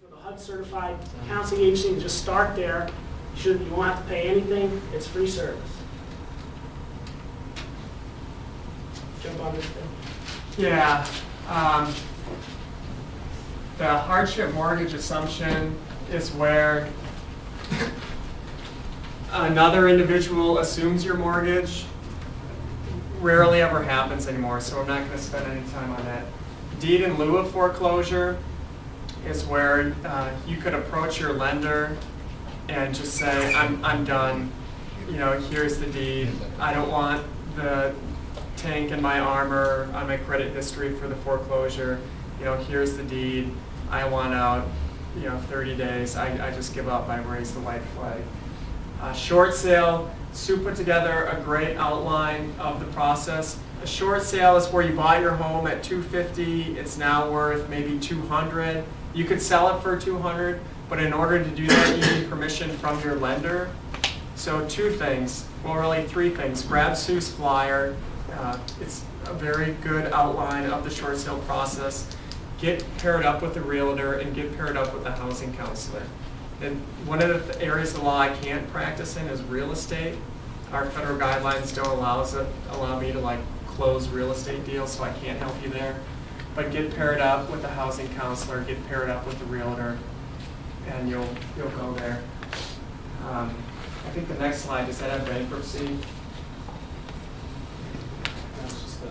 For the HUD certified counseling agency, just start there. You won't have to pay anything. It's free service. Jump on this thing. Yeah. The hardship mortgage assumption is where another individual assumes your mortgage. Rarely ever happens anymore, so I'm not going to spend any time on that. Deed in lieu of foreclosure is where you could approach your lender and just say, I'm done. You know, here's the deed. I don't want the tank in my armor on my credit history for the foreclosure. You know, here's the deed. I want out, 30 days. I just give up. I raise the white flag. Short sale, Sue put together a great outline of the process. A short sale is where you bought your home at $250. It's now worth maybe $200. You could sell it for $200, but in order to do that, you need permission from your lender. So two things, well, really three things. Grab Sue's flyer. It's a very good outline of the short sale process. Get paired up with the realtor and get paired up with the housing counselor. And one of the areas of the law I can't practice in is real estate. Our federal guidelines don't allow me to close real estate deals, so I can't help you there. But get paired up with the housing counselor, get paired up with the realtor, and you'll go there. I think the next slide, does that have bankruptcy? That's just the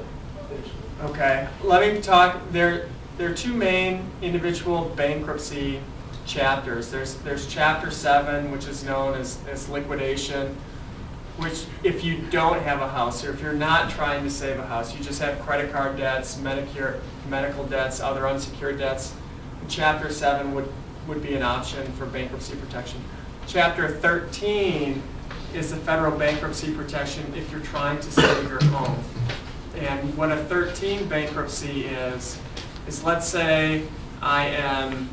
finish. Okay, let me talk. There are two main individual bankruptcy chapters. There's Chapter 7, which is known as liquidation, which if you don't have a house, or if you're not trying to save a house, you just have credit card debts, medical debts, other unsecured debts, Chapter 7 would be an option for bankruptcy protection. Chapter 13 is the federal bankruptcy protection if you're trying to save your home. And what a 13 bankruptcy is let's say I am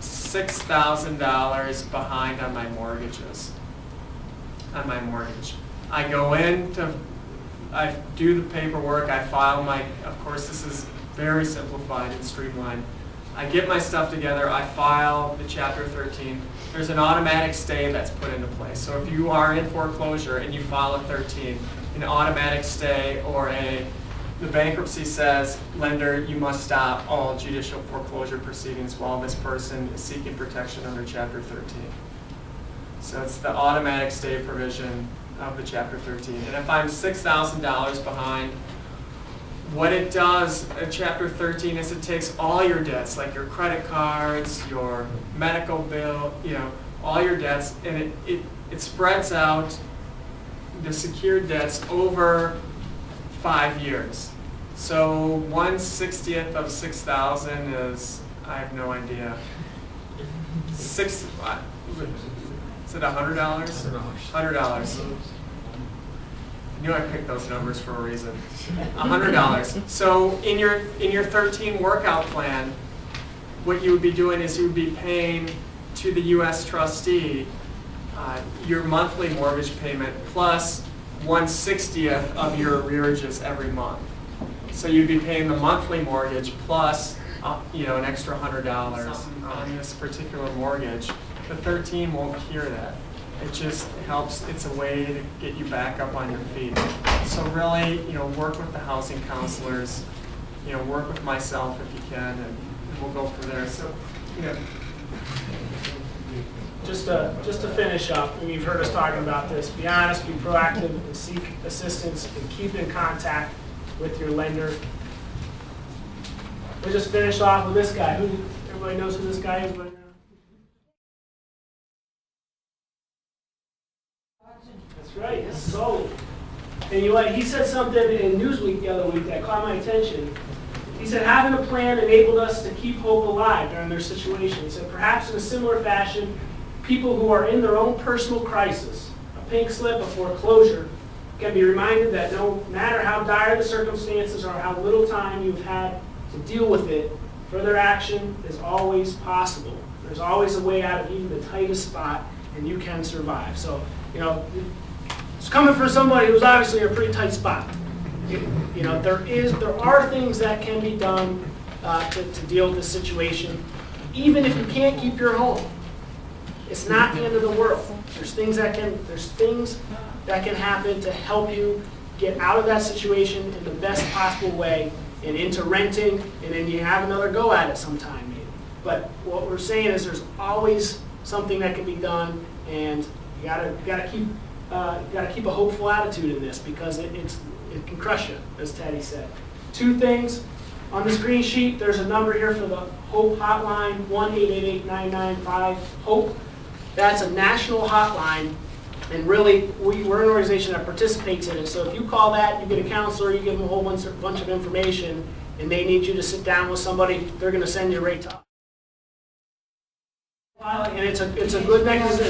$6,000 behind on my mortgages. I go in I do the paperwork, I file of course this is very simplified and streamlined. I get my stuff together, I file the Chapter 13. There's an automatic stay that's put into place. So if you are in foreclosure and you file a 13, an automatic stay or the bankruptcy says, lender, you must stop all judicial foreclosure proceedings while this person is seeking protection under Chapter 13. So it's the automatic stay provision of the Chapter 13. And if I'm $6,000 behind, what it does at Chapter 13 is it takes all your debts, like your credit cards, your medical bill, all your debts, and it spreads out the secured debts over 5 years. So 1/60th of 6,000 is, I have no idea. Is it $100? $100. I knew I picked those numbers for a reason. $100. So in your 13 workout plan, what you would be doing is you would be paying to the U.S. trustee your monthly mortgage payment plus 1/60th of your arrearages every month. So you'd be paying the monthly mortgage plus an extra $100 on this particular mortgage. The 13 won't cure that. It just helps. It's a way to get you back up on your feet. So really, work with the housing counselors. Work with myself if you can, and we'll go from there. So, Just to finish up, and you've heard us talking about this, be honest, be proactive, and seek assistance, and keep in contact with your lender. We'll just finish off with this guy. Everybody knows who this guy is by now? That's right, Sully. And he said something in Newsweek the other week that caught my attention. He said, having a plan enabled us to keep hope alive during their situation. He said, perhaps in a similar fashion, people who are in their own personal crisis, a pink slip, a foreclosure, can be reminded that no matter how dire the circumstances or how little time you've had to deal with it, further action is always possible. There's always a way out of even the tightest spot, and you can survive. So, it's coming from somebody who's obviously in a pretty tight spot. There are things that can be done to deal with this situation. even if you can't keep your home, it's not the end of the world. There's things that can happen to help you get out of that situation in the best possible way and into renting, and then you have another go at it sometime maybe. But what we're saying is there's always something that can be done, and you gotta keep a hopeful attitude in this, because it can crush you, as Teddy said. Two things. On this green sheet, there's a number here for the HOPE hotline, 1-888-995-HOPE. That's a national hotline, and really, we're an organization that participates in it. So if you call that, you get a counselor, you give them a whole bunch of information, and they need you to sit down with somebody, they're going to send you right to. And it's a good mechanism.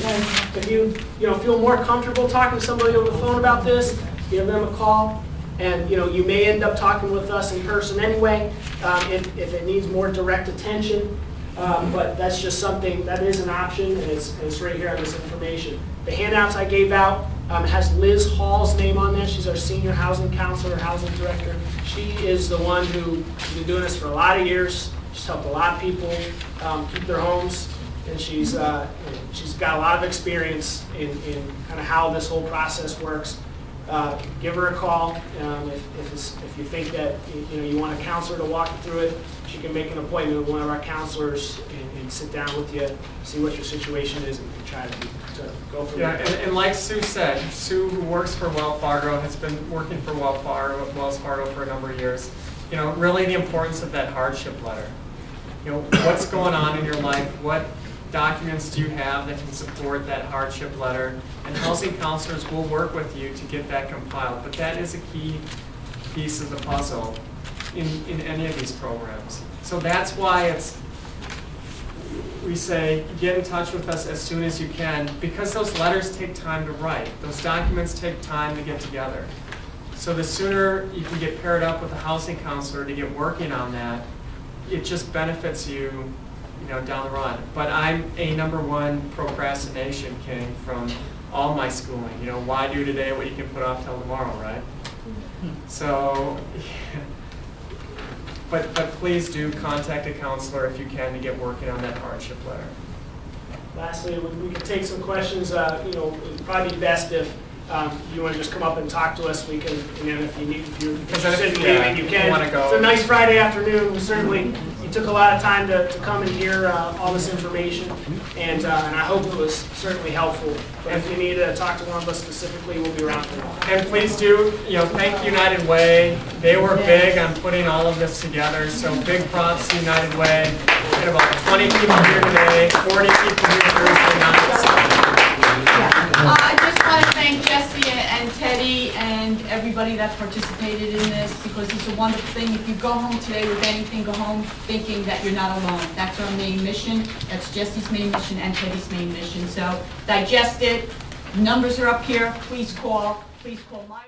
If you feel more comfortable talking to somebody over the phone about this, give them a call. And you may end up talking with us in person anyway, if it needs more direct attention. But that's just something that is an option, and it's right here on this information. The handouts I gave out has Liz Hall's name on there. She's our senior housing counselor, housing director. She is the one who's been doing this for a lot of years. She's helped a lot of people keep their homes, and she's got a lot of experience in kind of how this whole process works. Give her a call if you think that you want a counselor to walk you through it. She can make an appointment with one of our counselors and sit down with you, see what your situation is, and try to go from there. And like Sue said, Sue, who works for Wells Fargo, has been working for Wells Fargo for a number of years. Really the importance of that hardship letter. What's going on in your life? What documents do you have that can support that hardship letter? And housing counselors will work with you to get that compiled. But that is a key piece of the puzzle in any of these programs. So that's why we say get in touch with us as soon as you can, because those letters take time to write. Those documents take time to get together. So the sooner you can get paired up with a housing counselor to get working on that, it just benefits you down the run. But I'm a #1 procrastination king from all my schooling. Why do today what you can put off till tomorrow, right? So, but please do contact a counselor if you can to get working on that hardship letter. Lastly, we can take some questions. It'd probably be best if you want to just come up and talk to us. We can, and then if you're interested in leaving, you can. It's a nice Friday afternoon. Certainly, you took a lot of time to come and hear all this information, and I hope it was certainly helpful. But if you need to talk to one of us specifically, we'll be around for you. And please do, thank United Way. They were big on putting all of this together. So big props to United Way. We had about 20 people here today, 40 people here Thursday night. I just want to thank Jesse and Teddy and everybody that participated in this, because it's a wonderful thing. If you go home today with anything, go home thinking that you're not alone. That's our main mission. That's Jesse's main mission and Teddy's main mission. So digest it. Numbers are up here. Please call my